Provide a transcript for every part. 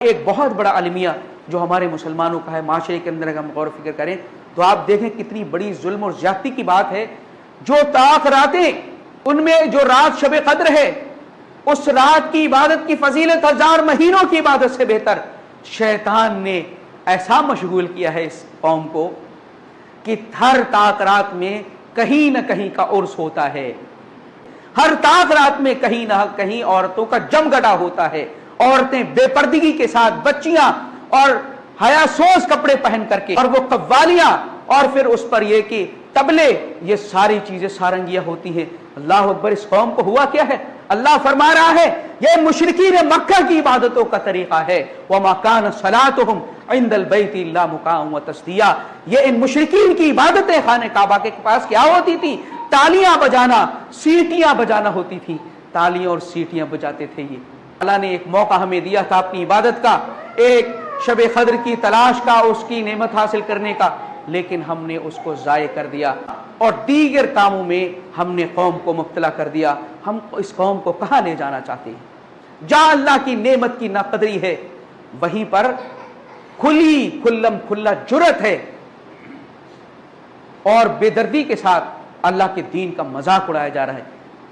ایک بہت بڑا المیہ جو ہمارے مسلمانوں کا ہے، معاشرے کے اندر اگر ہم غور و فکر کریں تو آپ دیکھیں کتنی بڑی ظلم اور زیادتی کی بات ہے۔ جو طاق راتیں، ان میں جو رات شب قدر ہے، اس رات کی عبادت کی فضیلت 1000 مہینوں کی عبادت سے بہتر شیطان نے ایسا مشغول کیا ہے اس قوم کو کہ ہر طاق رات میں کہیں نہ کہیں کا عرس ہوتا ہے، ہر طاق رات میں کہیں نہ کہیں عورتوں کا جمگٹا ہوتا ہے۔ عورتیں بے پردگی کے ساتھ، بچیاں اور حیا سوز کپڑے پہن کر کے، اور وہ قوالیاں، اور پھر اس پر یہ کہ طبلے، یہ ساری چیزیں سارنگیاں ہوتی ہیں۔ اللہ اکبر، اس قوم کو ہوا کیا ہے؟ اللہ فرما رہا ہے یہ مشرکین مکہ کی عبادتوں کا طریقہ ہے۔ وَمَا كَانَ صَلَاتُهُمْ عِنْدَ الْبَيْتِ إِلَّا مُكَاءً وَتَصْدِيًّا۔ یہ ان مشرکین کی عبادتیں خانہ کعبہ کے پاس کیا ہوتی تھی؟ تالیاں بجانا، سیٹیاں بجانا ہوتی تھی، تالیاں اور سیٹیاں بجاتے تھے۔ یہ اللہ نے ایک موقع ہمیں دیا تھا اپنی عبادت کا، ایک شب قدر کی تلاش کا، اس کی نعمت حاصل کرنے کا، لیکن ہم نے اس کو ضائع کر دیا اور دیگر کاموں میں ہم نے قوم کو مبتلا کر دیا۔ ہم اس قوم کو کہاں لے جانا چاہتے ہیں؟ جہاں اللہ کی نعمت کی ناقدری ہے، وہیں پر کھلا جرت ہے اور بے دردی کے ساتھ اللہ کے دین کا مذاق اڑایا جا رہا ہے۔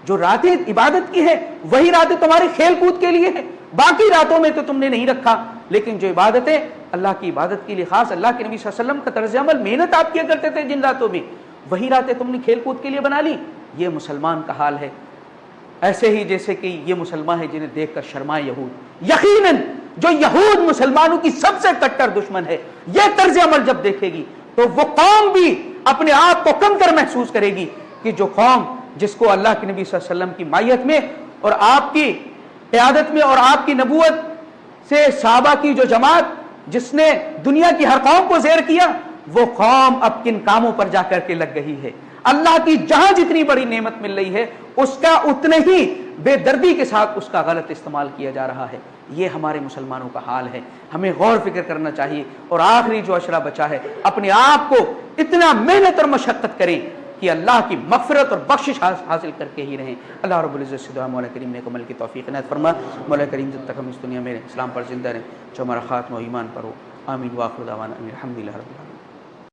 جو راتیں عبادت کی ہے وہی راتیں تمہاری کھیل کود کے لیے ہیں، باقی راتوں میں تو تم نے نہیں رکھا۔ لیکن جو عبادتیں اللہ کی عبادت کے لیے خاص، اللہ کے نبی صلی اللہ علیہ وسلم کا طرز عمل، محنت آپ کیا کرتے تھے جن راتوں میں، وہی راتیں تم نے کھیل کود کے لیے بنا لی۔ یہ مسلمان کا حال ہے، ایسے ہی جیسے کہ یہ مسلمان ہے جنہیں دیکھ کر شرمائے یہود۔ یقیناً جو یہود مسلمانوں کی سب سے کٹر دشمن ہے، یہ طرز عمل جب دیکھے گی تو وہ قوم بھی اپنے آپ کو کمتر محسوس کرے گی کہ جو قوم جس کو اللہ کے نبی صلی اللہ علیہ وسلم کی مائیت میں اور آپ کی قیادت میں اور آپ کی نبوت سے صحابہ کی جو جماعت جس نے دنیا کی ہر قوم کو زیر کیا، وہ قوم اب کن کاموں پر جا کر کے لگ گئی ہے۔ اللہ کی جہاں جتنی بڑی نعمت مل رہی ہے اس کا اتنے ہی بے دردی کے ساتھ اس کا غلط استعمال کیا جا رہا ہے۔ یہ ہمارے مسلمانوں کا حال ہے، ہمیں غور فکر کرنا چاہیے۔ اور آخری جو اشرہ بچا ہے، اپنے آپ کو اتنا محنت اور مشقت کریں کہ اللہ کی مغفرت اور بخشش حاصل کر کے ہی رہیں۔ اللہ رب العزت سے دعا مولا کریم نے عمل کی توفیق عنایت فرما۔ مولا کریم جب تک ہم اس دنیا میں اسلام پر زندہ رہیں، جو ہمارا خاتمہ ایمان پر ہو۔ آمین۔ وآخر دعوانا ان الحمد للہ رب العالمین۔